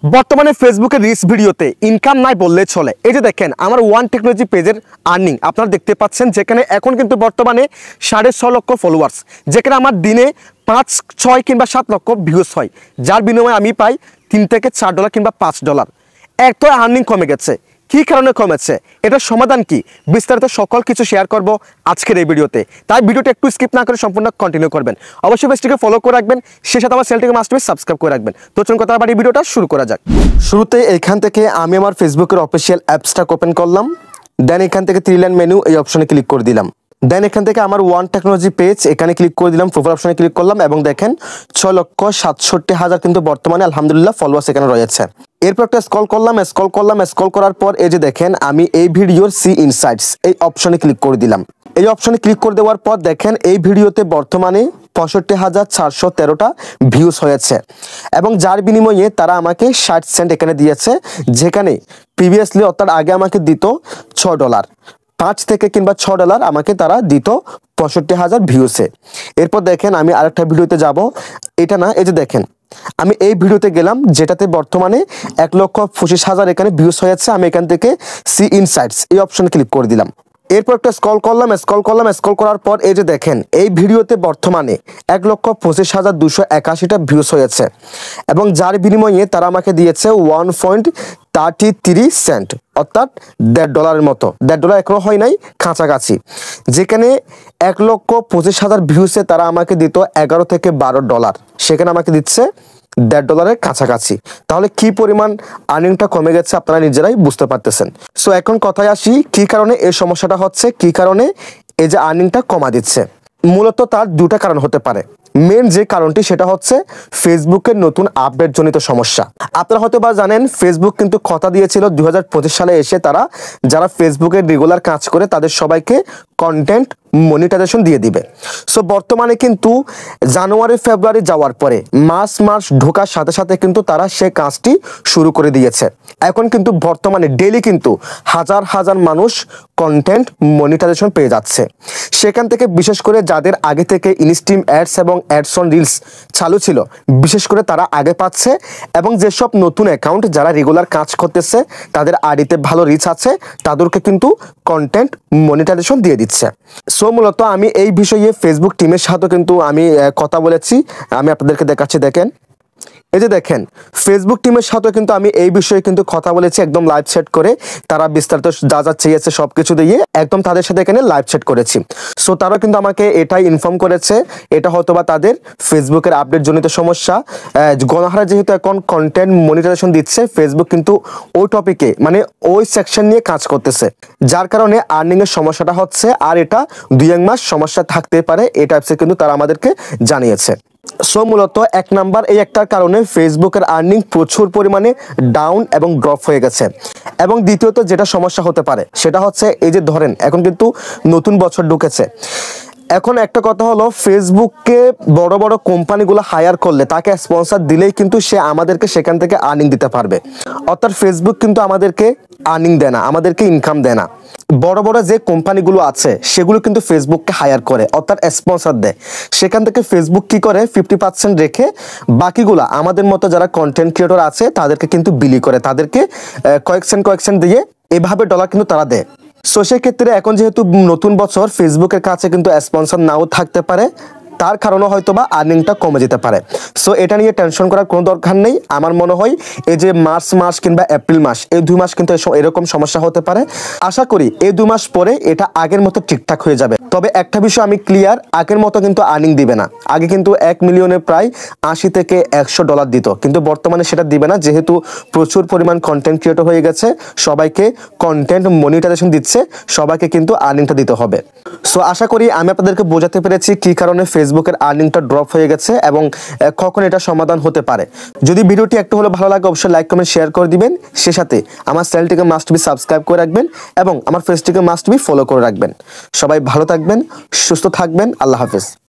বর্তমানে ফেসবুকের রিলস ভিডিওতে ইনকাম নাই বললে চলে। এই যে দেখেন আমার ওয়ান টেকনোলজি পেজের আর্নিং আপনারা দেখতে পাচ্ছেন, যেখানে এখন কিন্তু বর্তমানে 6.5 লক্ষ ফলোয়ার্স, যেখানে আমার দিনে 5, 6 কিংবা 7 লক্ষ ভিউজ হয়, যার বিনিময়ে আমি পাই $3 থেকে $4 কিংবা $5। এত আর্নিং কমে গেছে, কি কারণে কমেছে, এটার সমাধান কি, বিস্তারিত সকল কিছু শেয়ার করব আজকের এই ভিডিওতে। তাই ভিডিওটা একটু স্কিপ না করে সম্পূর্ণ কন্টিনিউ করবেন। অবশ্যই পেজটিকে ফলো করে রাখবেন, সেই সাথে আমার চ্যানেলটিকে মাস্ট বি সাবস্ক্রাইব করে রাখবেন। তো চলুন কথা বাড়ি ভিডিওটা শুরু করা যাক। শুরুতে এইখান থেকে আমি আমার ফেসবুকের অফিসিয়াল অ্যাপসটা ওপেন করলাম, দেন এখান থেকে 3 লাইন মেনু এই অপশনে ক্লিক করে দিলাম। দেন এখান থেকে আমার ওয়ান টেকনোলজি পেজ এখানে ক্লিক করে দিলাম, প্রোফাইল অপশনে ক্লিক করলাম এবং দেখেন 6,67,000 কিন্তু বর্তমানে আলহামদুলিল্লাহ ফলোয়ার্স এখানে রয়েছে। এরপর একটা স্ক্রল করার পর এই যে দেখেন আমি এই ভিডিওর সি ইনসাইটস এই অপশনে ক্লিক করে দিলাম। এই অপশনে ক্লিক করে দেওয়ার পর দেখেন এই ভিডিওতে বর্তমানে 65,413টা ভিউজ হয়েছে এবং যার বিনিময়ে তারা আমাকে 60 সেন্ট এখানে দিয়েছে, যেখানে প্রিভিয়াসলি অর্থাৎ আগে আমাকে দিত $6, 5 থেকে কিংবা $6 আমাকে তারা দিত 65,000 ভিউসে। এরপর দেখেন আমি আরেকটা ভিডিওতে যাব, এটা না, এই যে দেখেন আমি এই ভিডিওতে গেলাম যেটাতে বর্তমানে 1,25,000 এখানে ভিউস হয়েছে। আমি এখান থেকে সি ইনসাইটস এই অপশনে ক্লিক করে দিলাম। এরপর একটা স্ক্রল করার পর এই যে দেখেন এই ভিডিওতে বর্তমানে 1,25,281টা ভিউস হয়েছে এবং যার বিনিময়ে তারা আমাকে দিয়েছে 1.33 সেন্ট অর্থাৎ $1.50 মতো। $1.50 এখনো হয় নাই, কাছাকাছি, যেখানে 1,25,000 ভিউসে তারা আমাকে দিত $11 থেকে $12, সেখানে আমাকে দিচ্ছে $1.50 কাছাকাছি। তাহলে কি পরিমাণ আর্নিংটা কমে গেছে আপনারা নিজেরাই বুঝতে পারতেছেন। সো এখন কথায় আসি, কি কারণে এই সমস্যাটা হচ্ছে, কি কারণে এই যে আর্নিংটা কমা দিচ্ছে। মূলত তার দুটা কারণ হতে পারে। মেন যে কারণটি সেটা হচ্ছে ফেসবুকের নতুন আপডেট জনিত সমস্যা। আপনারা হয়তো বা জানেন ফেসবুক কিন্তু কথা দিয়েছিল 2025 সালে এসে তারা যারা ফেসবুকের রেগুলার কাজ করে তাদের সবাইকে কন্টেন্ট মনিটাইজেশন দিয়ে দিবে। সো বর্তমানে কিন্তু জানুয়ারি ফেব্রুয়ারি যাওয়ার পরে মার্চ ঢোকার সাথে সাথে কিন্তু তারা সে কাজটি শুরু করে দিয়েছে। এখন কিন্তু বর্তমানে ডেইলি কিন্তু হাজার হাজার মানুষ কন্টেন্ট মনিটাইজেশন পেয়ে যাচ্ছে। সেখান থেকে বিশেষ করে যাদের আগে থেকে ইনস্ট্রিম অ্যাডস এবং অ্যাডস অন রিলস চালু ছিল, বিশেষ করে তারা আগে পাচ্ছে এবং যেসব নতুন অ্যাকাউন্ট যারা রেগুলার কাজ করতেছে তাদের আইডিতে ভালো রিচ আছে, তাদেরকে কিন্তু কন্টেন্ট মনিটাইজেশন দিয়ে দিচ্ছে। সো মূলত আমি এই বিষয়ে ফেসবুক টিমের সাথে কিন্তু আমি কথা বলেছি, আমি আপনাদেরকে দেখাচ্ছি। দেখেন এই যে দেখেন ফেসবুক টিমের সাথে কিন্তু আমি এই বিষয়ে কিন্তু কথা বলেছি, একদম লাইভ সেট করে তারা বিস্তারিত যা চেয়েছে সব কিছু দিয়ে একদম তাদের সাথে এখানে লাইভ সেট করেছি। সো তারা কিন্তু আমাকে এটাই ইনফর্ম করেছে, এটা হয়তো বা তাদের ফেসবুকের আপডেট জনিত সমস্যা। গণহারা যেহেতু এখন কন্টেন্ট মনিটাইজেশন দিচ্ছে, ফেসবুক কিন্তু ওই টপিকে মানে ওই সেকশন নিয়ে কাজ করতেছে, যার কারণে আর্নিংয়ের সমস্যাটা হচ্ছে। আর এটা 2-1 মাস সমস্যা থাকতে পারে, এই টাইপসে কিন্তু তারা আমাদেরকে জানিয়েছে। সো মূলত এক নাম্বার এই একটার কারণে ফেসবুকের আর্নিং প্রচুর পরিমাণে ডাউন এবং ড্রপ হয়ে গেছে। এবং দ্বিতীয়ত যেটা সমস্যা হতে পারে সেটা হচ্ছে এই যে ধরেন এখন কিন্তু নতুন বছর ঢুকেছে, এখন একটা কথা হলো ফেসবুককে বড় বড় কোম্পানিগুলো হায়ার করলে তাকে স্পন্সর দিলেই কিন্তু সে আমাদেরকে সেখান থেকে আর্নিং দিতে পারবে। অর্থাৎ ফেসবুক কিন্তু আমাদেরকে আর্নিং দেয় না, আমাদেরকে ইনকাম দেয় না। বড় বড় যে কোম্পানিগুলো আছে সেগুলো কিন্তু ফেসবুককে হায়ার করে অর্থাৎ স্পন্সর দেয়। সেখান থেকে ফেসবুক কি করে 50% রেখে বাকিগুলা আমাদের মতো যারা কন্টেন্ট ক্রিয়েটর আছে তাদেরকে কিন্তু বিলি করে, তাদেরকে কয়েক সেন্ট দিয়ে এভাবে ডলার কিন্তু তারা দেয়। সো সেক্ষেত্রে এখন যেহেতু নতুন বছর ফেসবুকের কাছে কিন্তু স্পন্সর নাও থাকতে পারে, তার কারণে হয়তো বা আর্নিংটা কমে যেতে পারে। সো এটা নিয়ে টেনশন করার কোনো দরকার নেই। আমার মনে হয় এই যে মার্চ মাস কিংবা এপ্রিল মাস এই 2 মাস কিন্তু এরকম সমস্যা হতে পারে। আশা করি এই 2 মাস পরে এটা আগের মতো ঠিকঠাক হয়ে যাবে। তবে একটা বিষয় আমি ক্লিয়ার, আগের মতো কিন্তু আর্নিং দিবে না। আগে কিন্তু 1 মিলিয়নে প্রায় $80 থেকে $100 দিত, কিন্তু বর্তমানে সেটা দিবে না, যেহেতু প্রচুর পরিমাণ কন্টেন্ট ক্রিয়েটর হয়ে গেছে, সবাইকে কন্টেন্ট মনিটাইজেশন দিচ্ছে, সবাইকে কিন্তু আর্নিংটা দিতে হবে। সো আশা করি আমি আপনাদেরকে বোঝাতে পেরেছি কি কারণে ফেসবুকের আর্নিংটা ড্রপ হয়ে গেছে এবং কখন এটা সমাধান হতে পারে। যদি ভিডিওটি একটু হলে ভালো লাগে অবশ্যই লাইক কমেন্ট শেয়ার করে দিবেন, সে সাথে আমার চ্যানেলটিকে মাস্ট বি সাবস্ক্রাইব করে রাখবেন এবং আমার পেজটিকে মাস্ট বি ফলো করে রাখবেন। সবাই ভালো থাকবেন, সুস্থ থাকবেন, আল্লাহ হাফেজ।